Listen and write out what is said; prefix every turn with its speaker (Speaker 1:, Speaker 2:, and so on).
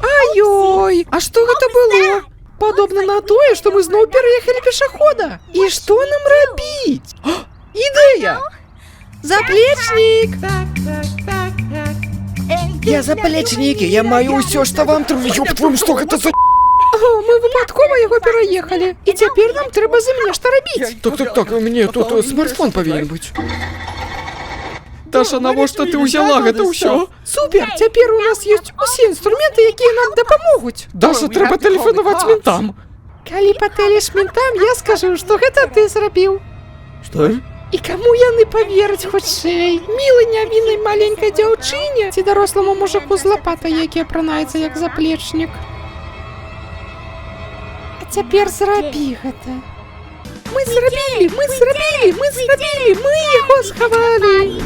Speaker 1: Ай-ой, а што гэта было? Падобна на тое, што мы зноў пераехалі пешахода. І што нам рабіць? Ідэя! Заплечнік!
Speaker 2: Я заплечнік, я маю ўсё, што вам трэба. Ёб твою, што гэта за...
Speaker 1: Мы выпадкова яго пераехалі. І цяпер нам трэба з ім нешта рабіць.
Speaker 2: Так, мне тут смартфон павінен быць. Даша, навошта ты ўзяла гэта ўсё?
Speaker 1: Супер, цяпер у нас ёсць усе інструменты, якія нам дапамогуць.
Speaker 2: Даша, трэба тэлефанаваць ментам.
Speaker 1: Калі патэлеш ментам, я скажу, што гэта ты зрабіў.
Speaker 2: Што?
Speaker 1: І каму яны павераць хутчэй? Мілай нявіннай маленькай дзяўчыне ці даросламу мужику з лапатай, які апранаецца як заплечнік? А цяпер зрабі гэта. Мы зрабілі, мы яго схавалі.